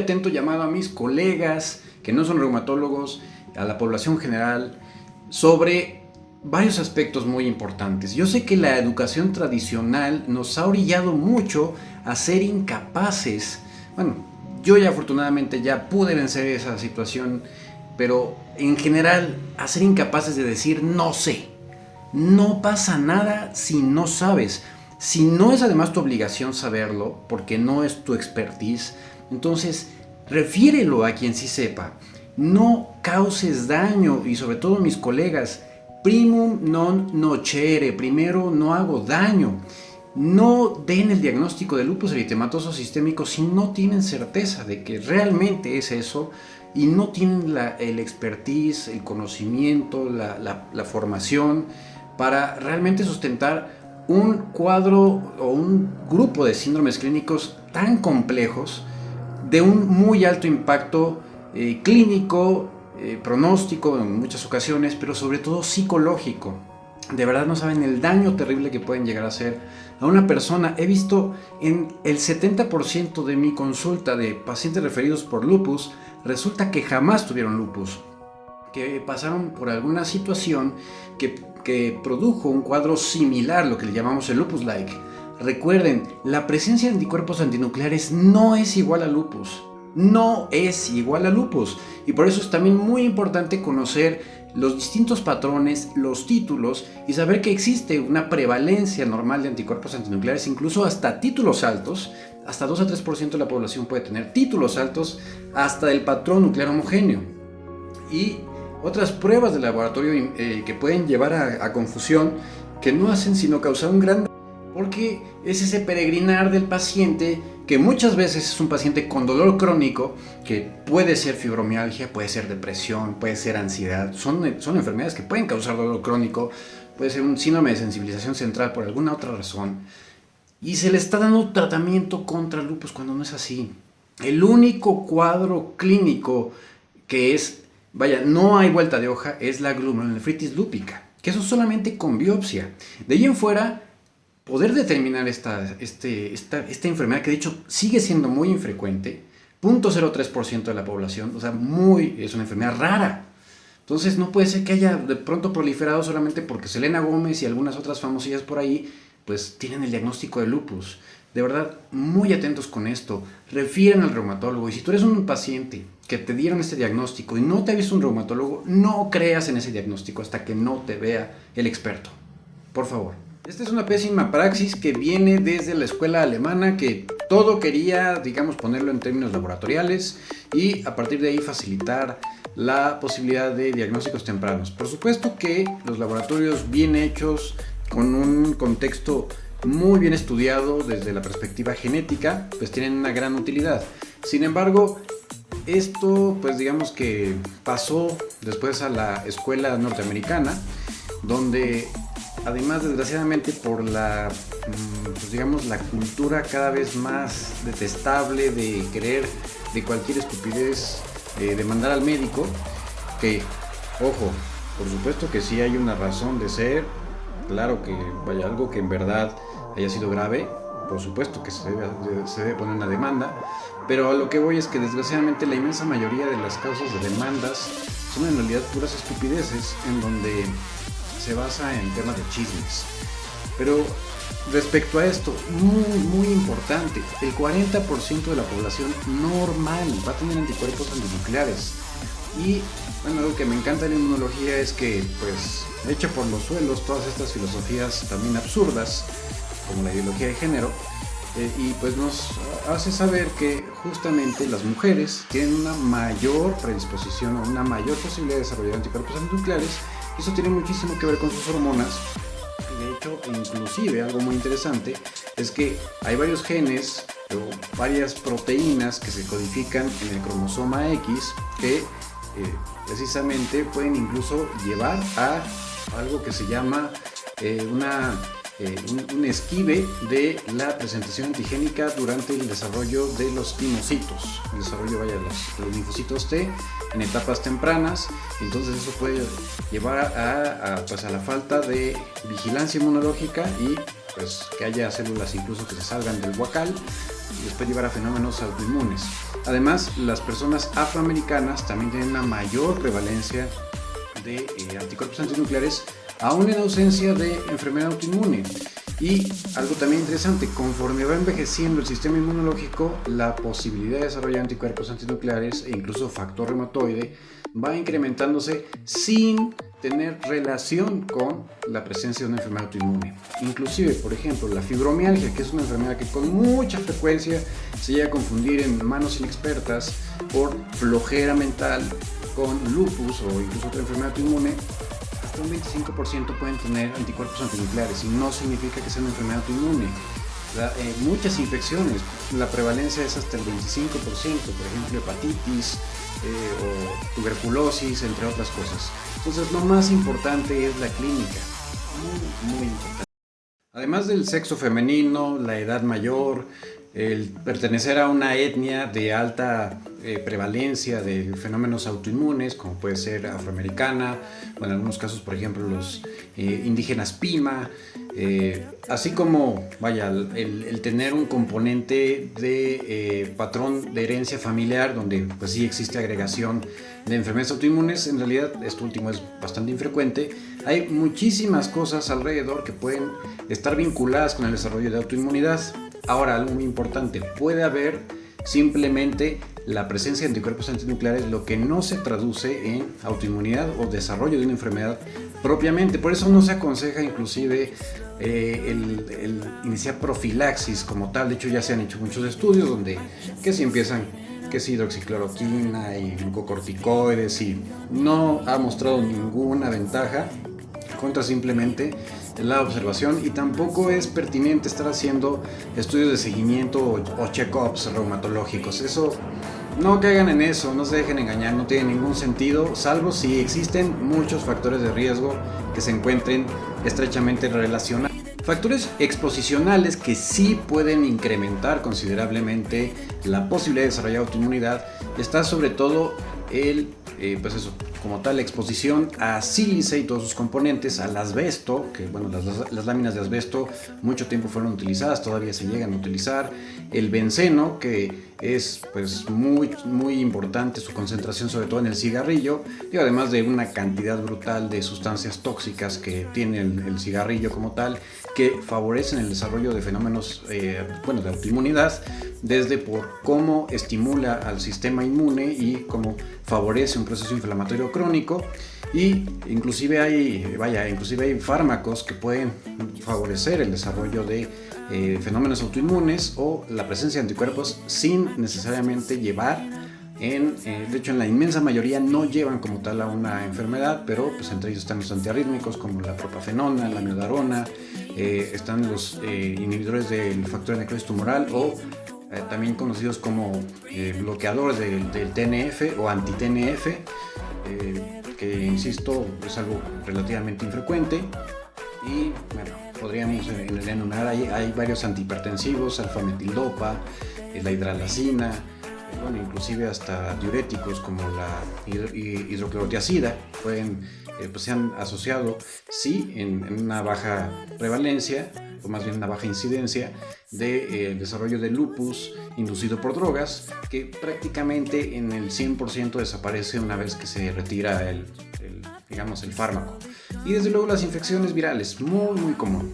atento llamado a mis colegas que no son reumatólogos, a la población general, sobre varios aspectos muy importantes. Yo sé que la educación tradicional nos ha orillado mucho a ser incapaces. Bueno, yo ya afortunadamente ya pude vencer esa situación, pero en general a ser incapaces de decir no sé. No pasa nada si no sabes. Si no es además tu obligación saberlo, porque no es tu expertise, entonces refiérelo a quien sí sepa. No causes daño, y sobre todo mis colegas, primum non nocere, primero no hago daño. No den el diagnóstico de lupus eritematoso sistémico si no tienen certeza de que realmente es eso y no tienen el expertise, el conocimiento, la formación para realmente sustentar un cuadro o un grupo de síndromes clínicos tan complejos de un muy alto impacto clínico, pronóstico en muchas ocasiones, pero sobre todo psicológico. De verdad no saben el daño terrible que pueden llegar a hacer a una persona. He visto en el 70% de mi consulta de pacientes referidos por lupus, resulta que jamás tuvieron lupus, que pasaron por alguna situación que produjo un cuadro similar, lo que le llamamos el lupus-like. Recuerden, la presencia de anticuerpos antinucleares no es igual a lupus. No es igual a lupus. Y por eso es también muy importante conocer los distintos patrones, los títulos y saber que existe una prevalencia normal de anticuerpos antinucleares, incluso hasta títulos altos. Hasta 2 a 3% de la población puede tener títulos altos hasta del patrón nuclear homogéneo. Y otras pruebas de laboratorio que pueden llevar a confusión, que no hacen sino causar un gran... porque es ese peregrinar del paciente, que muchas veces es un paciente con dolor crónico, que puede ser fibromialgia, puede ser depresión, puede ser ansiedad, son enfermedades que pueden causar dolor crónico, puede ser un síndrome de sensibilización central por alguna otra razón, y se le está dando tratamiento contra el lupus cuando no es así. El único cuadro clínico que es, vaya, no hay vuelta de hoja, es la glomerulonefritis lúpica, que eso solamente con biopsia. De ahí en fuera, poder determinar esta enfermedad, que de hecho sigue siendo muy infrecuente, 0.03% de la población, o sea, es una enfermedad rara. Entonces no puede ser que haya de pronto proliferado solamente porque Selena Gómez y algunas otras famosillas por ahí, pues tienen el diagnóstico de lupus. De verdad, muy atentos con esto, refieren al reumatólogo, y si tú eres un paciente que te dieron este diagnóstico y no te ha visto un reumatólogo, no creas en ese diagnóstico hasta que no te vea el experto, por favor. Esta es una pésima praxis que viene desde la escuela alemana, que todo quería, digamos, ponerlo en términos laboratoriales y a partir de ahí facilitar la posibilidad de diagnósticos tempranos. Por supuesto que los laboratorios bien hechos, con un contexto muy bien estudiado desde la perspectiva genética, pues tienen una gran utilidad. Sin embargo, esto, pues digamos que pasó después a la escuela norteamericana, donde además, desgraciadamente, por pues digamos, la cultura cada vez más detestable de querer de cualquier estupidez demandar al médico, que, ojo, por supuesto que sí hay una razón de ser, claro que vaya algo que en verdad haya sido grave, por supuesto que se debe poner una demanda, pero a lo que voy es que desgraciadamente la inmensa mayoría de las causas de demandas son en realidad puras estupideces en donde se basa en temas de chismes. Pero respecto a esto, muy importante, el 40% de la población normal va a tener anticuerpos antinucleares. Y bueno, algo que me encanta de la inmunología es que, pues, echa por los suelos todas estas filosofías también absurdas, como la ideología de género, y pues nos hace saber que justamente las mujeres tienen una mayor predisposición o una mayor posibilidad de desarrollar anticuerpos antinucleares. Eso tiene muchísimo que ver con sus hormonas. De hecho, inclusive algo muy interesante es que hay varios genes o varias proteínas que se codifican en el cromosoma X que precisamente pueden incluso llevar a algo que se llama un esquive de la presentación antigénica durante el desarrollo de los timocitos, el desarrollo de los linfocitos T en etapas tempranas. Entonces eso puede llevar a la falta de vigilancia inmunológica y pues que haya células incluso que se salgan del huacal les puede llevar a fenómenos autoinmunes. Además, las personas afroamericanas también tienen una mayor prevalencia de anticuerpos antinucleares, aún en ausencia de enfermedad autoinmune. Y algo también interesante, conforme va envejeciendo el sistema inmunológico, la posibilidad de desarrollar anticuerpos antinucleares e incluso factor reumatoide va incrementándose sin tener relación con la presencia de una enfermedad autoinmune. Inclusive, por ejemplo, la fibromialgia, que es una enfermedad que con mucha frecuencia se llega a confundir en manos inexpertas por flojera mental con lupus o incluso otra enfermedad autoinmune, hasta un 25% pueden tener anticuerpos antinucleares y no significa que sea una enfermedad autoinmune. Muchas infecciones, la prevalencia es hasta el 25%, por ejemplo hepatitis o tuberculosis, entre otras cosas. Entonces lo más importante es la clínica, muy importante. Además del sexo femenino, la edad mayor, el pertenecer a una etnia de alta prevalencia de fenómenos autoinmunes, como puede ser afroamericana, o en algunos casos, por ejemplo, los indígenas Pima, así como, el tener un componente de patrón de herencia familiar, donde pues sí existe agregación de enfermedades autoinmunes. En realidad esto último es bastante infrecuente. Hay muchísimas cosas alrededor que pueden estar vinculadas con el desarrollo de autoinmunidad. Ahora, algo muy importante, puede haber simplemente la presencia de anticuerpos antinucleares, lo que no se traduce en autoinmunidad o desarrollo de una enfermedad propiamente. Por eso no se aconseja inclusive el iniciar profilaxis como tal. De hecho, ya se han hecho muchos estudios donde que si empiezan que es hidroxicloroquina y glucocorticoides, y no ha mostrado ninguna ventaja contra simplemente la observación, y tampoco es pertinente estar haciendo estudios de seguimiento o check-ups reumatológicos. Eso, no caigan en eso, no se dejen engañar, no tiene ningún sentido, salvo si existen muchos factores de riesgo que se encuentren estrechamente relacionados. Factores exposicionales que sí pueden incrementar considerablemente la posibilidad de desarrollar autoinmunidad está sobre todo como tal, la exposición a sílice y todos sus componentes, al asbesto, que bueno, las láminas de asbesto mucho tiempo fueron utilizadas, todavía se llegan a utilizar, el benceno, que es pues muy importante su concentración, sobre todo en el cigarrillo, y además de una cantidad brutal de sustancias tóxicas que tiene el cigarrillo como tal, que favorecen el desarrollo de fenómenos de autoinmunidad, desde por cómo estimula al sistema inmune y cómo favorece un proceso inflamatorio crónico. Y inclusive hay fármacos que pueden favorecer el desarrollo de fenómenos autoinmunes o la presencia de anticuerpos sin necesariamente llevar de hecho en la inmensa mayoría no llevan como tal a una enfermedad, pero pues entre ellos están los antiarrítmicos como la propafenona, la amiodarona, están los inhibidores del factor de necrosis tumoral o también conocidos como bloqueadores del TNF o anti-TNF, que insisto es algo relativamente infrecuente. Y bueno, podríamos enumerar, hay varios antihipertensivos, alfa-metildopa, la hidralazina, inclusive hasta diuréticos como la hidroclorotiazida se han asociado en una baja prevalencia, o más bien una baja incidencia de desarrollo de lupus inducido por drogas, que prácticamente en el 100% desaparece una vez que se retira el fármaco. Y desde luego las infecciones virales, muy común.